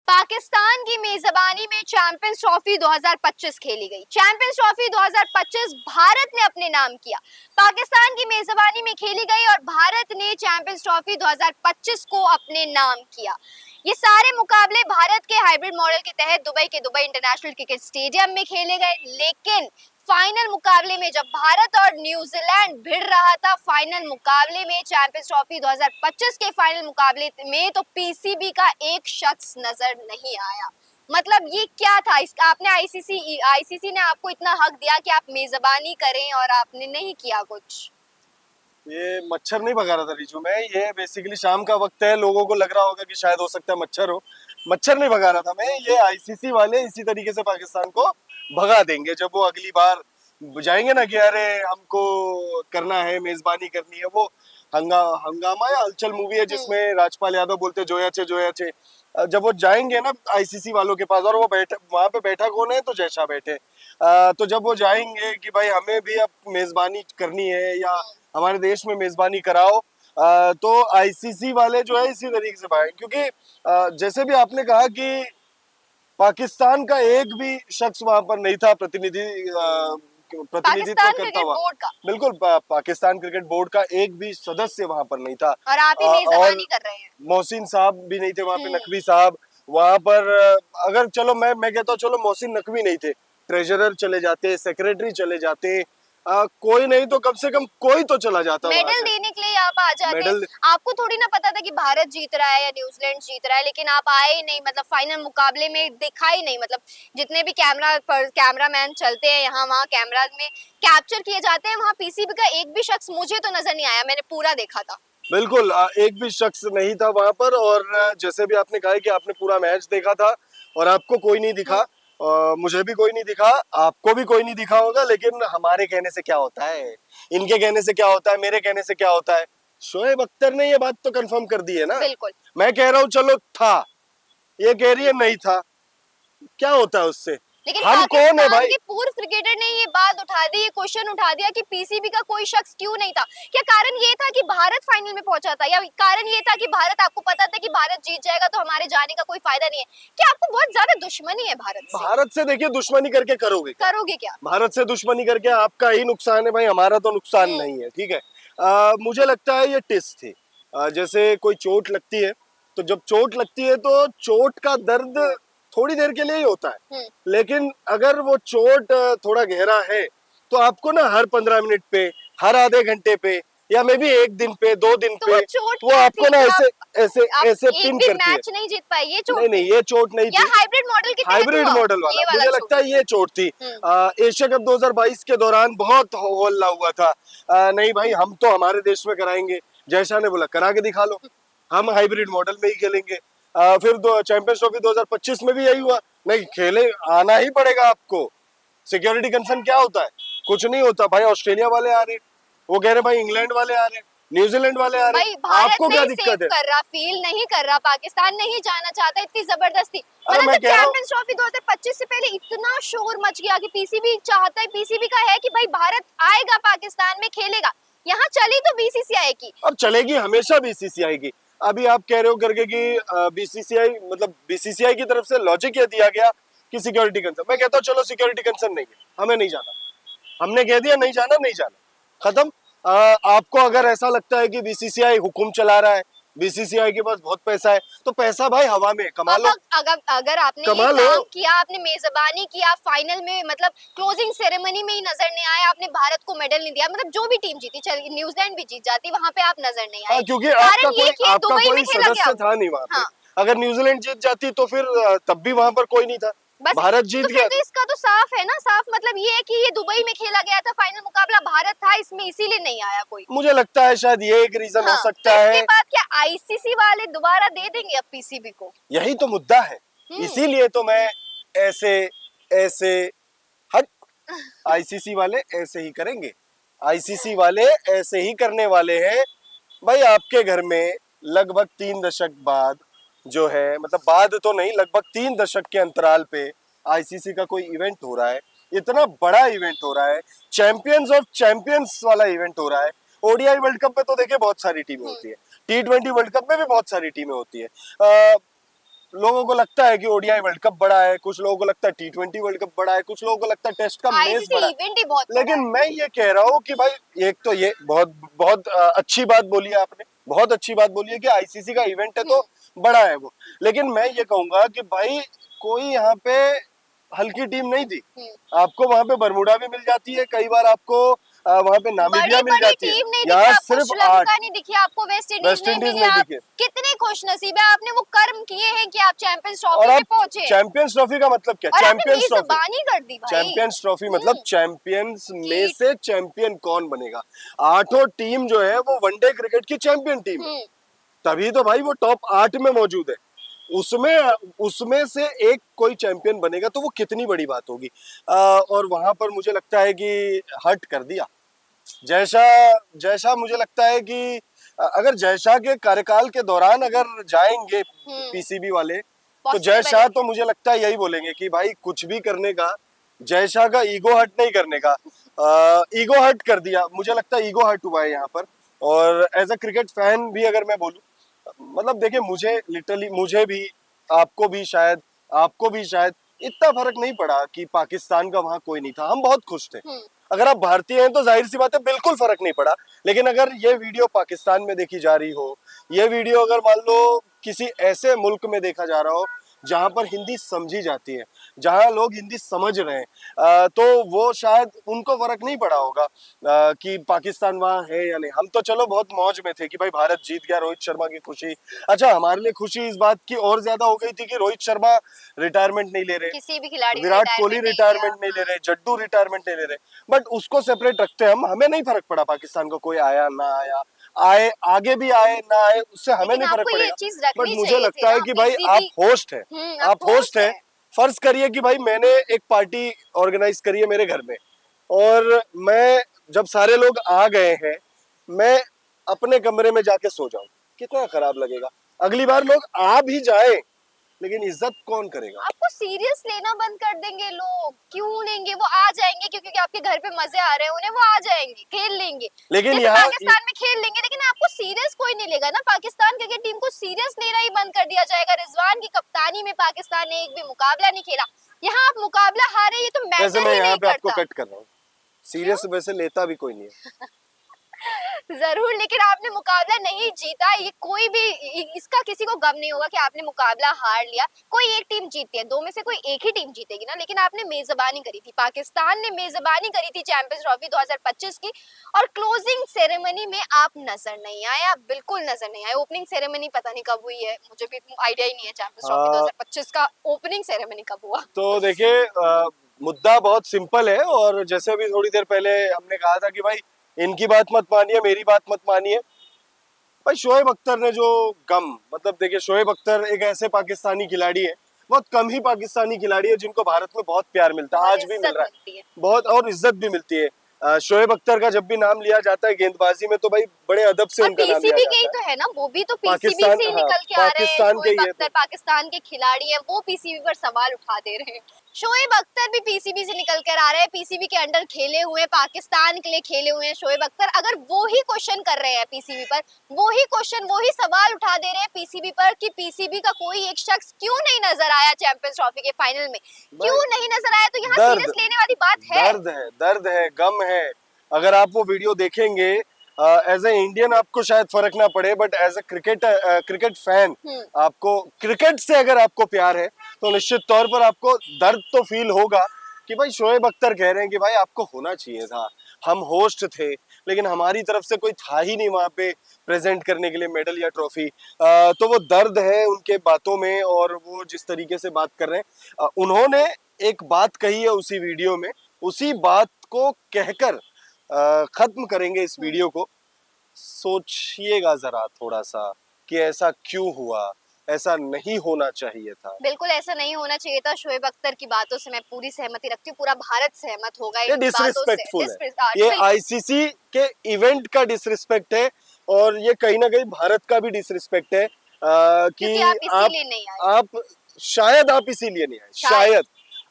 पाकिस्तान की मेजबानी में चैंपियंस ट्रॉफी 2025 खेली गई। चैंपियंस ट्रॉफी 2025 भारत ने अपने नाम किया। पाकिस्तान की मेजबानी में खेली गई और भारत ने चैंपियंस ट्रॉफी 2025 को अपने नाम किया। ये सारे मुकाबले भारत के हाइब्रिड मॉडल के तहत दुबई के दुबई इंटरनेशनल क्रिकेट स्टेडियम में खेले गए, लेकिन फाइनल मुकाबले में जब भारत और न्यूजीलैंड भिड़ रहा था, फाइनल मुकाबले में चैंपियंस ट्रॉफी 2025 के फाइनल मुकाबले में तो पीसीबी का एक शख्स नजर नहीं आया। मतलब ये क्या था? आपने आईसीसी ने आपको इतना हक दिया कि आप मेजबानी करें और आपने नहीं किया कुछ। ये मच्छर नहीं भगा रहा था रिजू में, ये बेसिकली शाम का वक्त है, लोगों को लग रहा होगा कि शायद हो सकता है मच्छर हो। मच्छर नहीं भगा रहा था मैं, ये आईसीसी वाले इसी तरीके से पाकिस्तान को भगा देंगे जब वो अगली बार जाएंगे ना कि अरे हमको करना है, मेजबानी करनी है। वो हंगामा या हलचल मूवी है जिसमें राजपाल यादव बोलते जोया चे। जब वो जाएंगे ना आईसीसी वालों के पास, और वो बैठे वहां पे बैठा कौन है, तो जयशाह बैठे। तो जब वो जाएंगे कि भाई हमें भी अब मेजबानी करनी है या हमारे देश में मेजबानी कराओ, तो आईसीसी वाले जो है इसी तरीके से भाई, क्योंकि जैसे भी आपने कहा कि पाकिस्तान का एक भी शख्स वहां पर नहीं था, प्रतिनिधित्व करता हुआ। बिल्कुल, पाकिस्तान क्रिकेट बोर्ड का एक भी सदस्य वहां पर नहीं था, और आप ही मेजबानी कर रहे हैं। मोहसिन साहब भी नहीं थे वहां पे, नकवी साहब वहां पर। अगर चलो मैं कहता हूँ चलो मोहसिन नकवी नहीं थे, ट्रेजरर चले जाते, सेक्रेटरी चले जाते, कोई नहीं तो कम से कम कोई तो चला जाता। मेडल देने के लिए आप आ जाते। आपको थोड़ी ना पता था कि भारत जीत रहा है या न्यूजीलैंड जीत रहा है, लेकिन आप आए ही नहीं। मतलब फाइनल मुकाबले में देखा ही नहीं। मतलब जितने भी कैमरामैन चलते हैं यहाँ वहाँ कैमरा में कैप्चर किए जाते हैं, वहाँ पीसीबी का एक भी शख्स मुझे तो नजर नहीं आया। मैंने पूरा देखा था। बिल्कुल, एक भी शख्स नहीं था वहां पर। और जैसे भी आपने कहा कि आपने पूरा मैच देखा था और आपको कोई नहीं दिखा, मुझे भी कोई नहीं दिखा, आपको भी कोई नहीं दिखा होगा, लेकिन हमारे कहने से क्या होता है, इनके कहने से क्या होता है, मेरे कहने से क्या होता है। शोएब अख्तर ने ये बात तो कंफर्म कर दी है ना। बिल्कुल। मैं कह रहा हूँ चलो था, ये कह रही है नहीं था, क्या होता है उससे? लेकिन हम कौन है भाई? पूर्व क्रिकेटर ने ये बात उठा दी, ये क्वेश्चन उठा दिया कि पीसीबी का कोई शख्स क्यों नहीं था। क्या कारण ये था कि भारत फाइनल में पहुंचा था, या कारण ये था कि भारत, आपको पता था कि भारत जीत जाएगा तो हमारे जाने का कोई फायदा नहीं है? क्या आपको बहुत ज्यादा दुश्मनी है भारत से? भारत से देखिए, दुश्मनी करके करोगे क्या? भारत से दुश्मनी करके आपका ही नुकसान है भाई, हमारा तो नुकसान नहीं है। ठीक है, मुझे लगता है ये टिस्ट थी। जैसे कोई चोट लगती है, तो जब चोट लगती है तो चोट का दर्द थोड़ी देर के लिए ही होता है, लेकिन अगर वो चोट थोड़ा गहरा है तो आपको ना हर 15 मिनट पे, हर आधे घंटे पे, या मे भी एक दिन पे, 2 दिन पे, वो आपको ना ऐसे ऐसे ऐसे पिन करती है। मैच नहीं जीत पाई, ये चोट नहीं, ये चोट नहीं थी, हाइब्रिड मॉडल के हाइब्रिड मॉडल वाला मुझे लगता है ये चोट थी। एशिया कप 2022 के दौरान बहुत हल्ला हुआ था, नहीं भाई हम तो हमारे देश में कराएंगे। जयशाह ने बोला करा के दिखा लो, हम हाइब्रिड मॉडल में ही खेलेंगे। फिर चैंपियंस ट्रॉफी 2025 में भी यही हुआ, नहीं खेले, आना ही पड़ेगा आपको। सिक्योरिटी कंसर्न क्या होता है? कुछ नहीं होता भाई। ऑस्ट्रेलिया वाले आ रहे, वो कह रहे भाई इंग्लैंड वाले आ रहे, न्यूजीलैंड वाले आ रहे, आपको क्या दिक्कत है? कर रहा, फील नहीं कर रहा, पाकिस्तान नहीं जाना चाहता, इतनी जबरदस्ती। मतलब चैंपियंस ट्रॉफी 2025 से पहले इतना शोर मच गया कि पीसीबी चाहता है, पीसीबी का है कि भाई भारत आएगा पाकिस्तान में खेलेगा। यहाँ चली तो बीसीसीआई की, और चलेगी हमेशा बीसीसीआई की। अभी आप कह रहे हो करके कि बीसीसीआई, मतलब बीसीसीआई की तरफ से लॉजिक ये दिया गया कि सिक्योरिटी कंसर्न। मैं कहता हूँ चलो सिक्योरिटी कंसर्न नहीं है, हमें नहीं जाना, हमने कह दिया नहीं जाना, नहीं जाना, खत्म। आपको अगर ऐसा लगता है कि बीसीसीआई हुकुम चला रहा है, बीसीसीआई के पास बहुत पैसा है, तो पैसा भाई हवा में कमा लो। अगर आपने ये काम किया, आपने मेजबानी किया फाइनल में, मतलब क्लोजिंग सेरेमनी में ही नजर नहीं आया, आपने भारत को मेडल नहीं दिया, मतलब जो भी टीम जीती, चल न्यूजीलैंड भी जीत जाती, वहां पे आप नजर नहीं आए, क्योंकि आपका कोई सदस्य था नहीं वहां पे। अगर न्यूजीलैंड जीत जाती तो फिर तब भी वहां पर कोई नहीं था, भारत जीत गया। तो इसका तो साफ है ना, साफ मतलब ये है कि ये दुबई में खेला गया था फाइनल मुकाबला, भारत था इसमें, इसीलिए नहीं आया कोई। मुझे लगता है शायद ये एक रीजन हो सकता है। इसके बाद क्या आईसीसी वाले दोबारा दे देंगे अब पीसीबी को? यही तो मुद्दा है, इसीलिए तो मैं ऐसे ऐसे हट आईसीसी वाले ऐसे ही करेंगे, आईसीसी वाले ऐसे ही करने वाले हैं भाई। आपके घर में लगभग 3 दशक बाद जो है, मतलब बाद तो नहीं, लगभग 3 दशक के अंतराल पे आईसीसी का कोई इवेंट हो रहा है, इतना बड़ा इवेंट हो रहा है, चैंपियंस ऑफ चैंपियंस वाला इवेंट हो रहा है। ओडीआई वर्ल्ड कप में तो देखिए बहुत सारी टीमें होती है, T20 वर्ल्ड कप में भी बहुत सारी टीमें होती है। लोगों को लगता है कि ओडीआई वर्ल्ड कप बड़ा है, कुछ लोगों को लगता है T20 वर्ल्ड कप बड़ा है, कुछ लोगों को लगता है टेस्ट का मैच आईसीसी बड़ा है। इवेंट ही बहुत बड़ा लेकिन है। मैं ये कह रहा हूँ कि भाई एक तो ये बहुत बहुत अच्छी बात बोली है आपने, बहुत अच्छी बात बोली है कि आईसीसी का इवेंट है तो बड़ा है वो। लेकिन मैं ये कहूंगा कि भाई कोई यहाँ पे हल्की टीम नहीं थी। आपको वहां पे बरमुडा भी मिल जाती है, कई बार आपको वहां पे नामीबिया बड़ी मिल बड़ी जाती है। टीम नहीं दिखी यहाँ आपको, सिर्फ श्रीलंका 8 नहीं दिखी आपको, वेस्ट इंडीज वेस्ट नहीं इंडीज दिखी। नहीं आप दिखे। कितने खुश नसीब है, आपने वो कर्म किए हैं कि आप चैंपियंस और ट्रॉफी में आप पहुंचे। चैंपियंस ट्रॉफी का मतलब क्या? और आपने चैंपियंस ट्रॉफी, मेजबानी कर दी भाई। चैंपियंस ट्रॉफी मतलब चैंपियंस में कि से चैंपियन कौन बनेगा। 8 टीम जो है वो वनडे क्रिकेट की चैंपियन टीम है, तभी तो भाई वो टॉप 8 में मौजूद है। उसमें उसमें से एक कोई चैंपियन बनेगा तो वो कितनी बड़ी बात होगी। और वहां पर मुझे लगता है कि हट कर दिया। जैसा जैसा मुझे लगता है कि अगर जयशाह के कार्यकाल के दौरान अगर जाएंगे पीसीबी वाले तो जय पॉसिबल शाह है। तो मुझे लगता है यही बोलेंगे कि भाई कुछ भी करने का, जय शाह का ईगो हर्ट नहीं करने का। ईगो हर्ट कर दिया, मुझे लगता है ईगो हर्ट हुआ है यहाँ पर। और एज अ क्रिकेट फैन भी अगर मैं बोलूं, मतलब देखिए मुझे लिटरली, मुझे भी, आपको भी शायद, आपको भी शायद इतना फर्क नहीं पड़ा कि पाकिस्तान का वहां कोई नहीं था, हम बहुत खुश थे। अगर आप भारतीय हैं तो जाहिर सी बात है बिल्कुल फर्क नहीं पड़ा। लेकिन अगर ये वीडियो पाकिस्तान में देखी जा रही हो, ये वीडियो अगर मान लो किसी ऐसे मुल्क में देखा जा रहा हो जहां पर हिंदी समझी जाती है, जहां लोग हिंदी समझ रहे हैं, तो वो शायद उनको फर्क नहीं पड़ा होगा कि पाकिस्तान वहां है या नहीं। हम तो चलो बहुत मौज में थे कि भाई भारत जीत गया, रोहित शर्मा की खुशी। अच्छा, हमारे लिए खुशी इस बात की और ज्यादा हो गई थी कि रोहित शर्मा रिटायरमेंट नहीं ले रहे, किसी भी खिलाड़ी ने विराट कोहली रिटायरमेंट नहीं रिटायरमेंट नहीं लिया। ले रहे, जड्डू रिटायरमेंट नहीं ले रहे। बट उसको सेपरेट रखते हम, हमें नहीं फर्क पड़ा पाकिस्तान को कोई आया ना आया, आए आगे भी आए ना आए, उससे हमें लेकिन नहीं फर्क आपको ये पड़ेगा। चीज बट रखनी मुझे चाहिए थी लगता है ना, कि भाई आप पीसीबी। होस्ट है, आप आप होस्ट होस्ट है। है। फर्ज करिए कि भाई मैंने एक पार्टी ऑर्गेनाइज करी है मेरे घर में, और मैं जब सारे लोग आ गए हैं, मैं अपने कमरे में जाके सो जाऊं, कितना खराब लगेगा। अगली बार लोग आ भी जाए लेकिन इज्जत कौन करेगा? आपको सीरियस लेना बंद कर देंगे लोग, क्यों लेंगे? वो आ जाएंगे क्योंकि आपके घर पे मजे आ रहे हैं उन्हें, वो आ जाएंगे, खेल लेंगे लेकिन जैसे यहाँ पाकिस्तान में खेल लेंगे। लेकिन आपको सीरियस कोई नहीं लेगा ना, पाकिस्तान क्रिकेट टीम को सीरियस लेना ही बंद कर दिया जाएगा। रिजवान की कप्तानी में पाकिस्तान ने एक भी मुकाबला नहीं खेला। यहाँ आप मुकाबला हारे, ये तो वैसे मैटर मैं ही यहाँ नहीं पे आपको करता। कट कर रहा हूँ, सीरियस वैसे लेता भी कोई नहीं है। जरूर, लेकिन आपने मुकाबला नहीं जीता, ये कोई भी इसका किसी को गम नहीं होगा कि आपने मुकाबला हार लिया। कोई एक टीम जीतती है, दो में से कोई एक ही टीम जीतेगी ना। लेकिन आपने मेजबानी करी थी, पाकिस्तान ने मेजबानी करी थी चैंपियंस ट्रॉफी 2025 की, और क्लोजिंग सेरेमनी में आप नजर नहीं आए, आप बिल्कुल नजर नहीं आए। ओपनिंग सेरेमनी पता नहीं कब हुई है, मुझे भी आइडिया ही नहीं है चैंपियंस ट्रॉफी हाँ, 2025 का ओपनिंग सेरेमनी कब हुआ। तो देखिए मुद्दा बहुत सिंपल है, और जैसे अभी थोड़ी देर पहले हमने कहा था कि भाई इनकी बात मत मानिए, मेरी बात मत मानिए। भाई शोएब अख्तर ने जो गम, मतलब देखिए शोएब अख्तर एक ऐसे पाकिस्तानी खिलाड़ी है, बहुत कम ही पाकिस्तानी खिलाड़ी है जिनको भारत में बहुत प्यार मिलता है, बहुत आज भी मिल इज्जत रहा मिलती है। है बहुत, और इज्जत भी मिलती है। शोएब अख्तर का जब भी नाम लिया जाता है गेंदबाजी में तो भाई बड़े अदब से और उनका नाम लिया पीसीबी के जाता ही है। तो है ना, वो भी तो पीसीबी पाकिस्तान, से ही हाँ, निकल के आ रहे हैं। पाकिस्तान के शोएब ही है अख्तर तो। पाकिस्तान के खिलाड़ी हैं, वो पीसीबी पर सवाल उठा दे रहे हैं। शोएब अख्तर भी पीसीबी से निकल कर आ रहे हैं, पीसीबी के अंडर खेले हुए, पाकिस्तान के लिए खेले हुए हैं शोएब अख्तर। अगर वो ही क्वेश्चन कर रहे हैं पीसीबी पर, वो ही क्वेश्चन, वो ही सवाल उठा दे रहे हैं पीसीबी पर कि पीसीबी का कोई एक शख्स क्यों नहीं नजर आया चैंपियंस ट्रॉफी के फाइनल में, क्यों नहीं नजर आया, तो यहाँ दर्द, सीरियस लेने वाली बात है। दर्द है, गम है। अगर आप वो वीडियो देखेंगे, एज ए इंडियन आपको शायद फर्क ना पड़े, but as a cricket fan, आपको क्रिकेट से अगर आपको प्यार है तो निश्चित तौर पर आपको दर्द तो फील होगा कि भाई शोएब अख्तर कह रहे हैं कि भाई आपको होना चाहिए था, हम होस्ट थे लेकिन हमारी तरफ से कोई था ही नहीं वहां पे प्रेजेंट करने के लिए मेडल या ट्रॉफी। तो वो दर्द है उनके बातों में, और वो जिस तरीके से बात कर रहे हैं, उन्होंने एक बात कही है उसी वीडियो में, उसी बात को कहकर खत्म करेंगे इस वीडियो को। सोचिएगा जरा थोड़ा सा कि ऐसा क्यों हुआ, ऐसा नहीं होना चाहिए था। बिल्कुल ऐसा नहीं होना चाहिए था। शोएब अख्तर की बातों से मैं पूरी सहमति रखती हूँ, पूरा भारत सहमत होगा ये इन बातों से। डिसरिस्पेक्टफुल है, ये आईसीसी के इवेंट का डिसरिस्पेक्ट है, और ये कहीं ना कहीं भारत का भी डिसरिस्पेक्ट है क्योंकि कि आप इसीलिए नहीं आए। आप शायद आप इसीलिए नहीं आए, शायद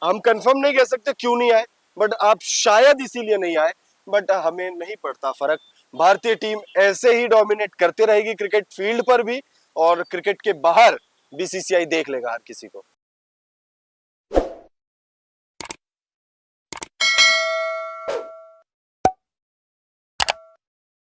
हम कंफर्म नहीं कह सकते क्यों नहीं आए, बट आप शायद इसीलिए नहीं आए। बट हमें नहीं पड़ता फर्क, भारतीय टीम ऐसे ही डोमिनेट करते रहेगी क्रिकेट फील्ड पर भी और क्रिकेट के बाहर बीसीसीआई देख लेगा हर किसी को।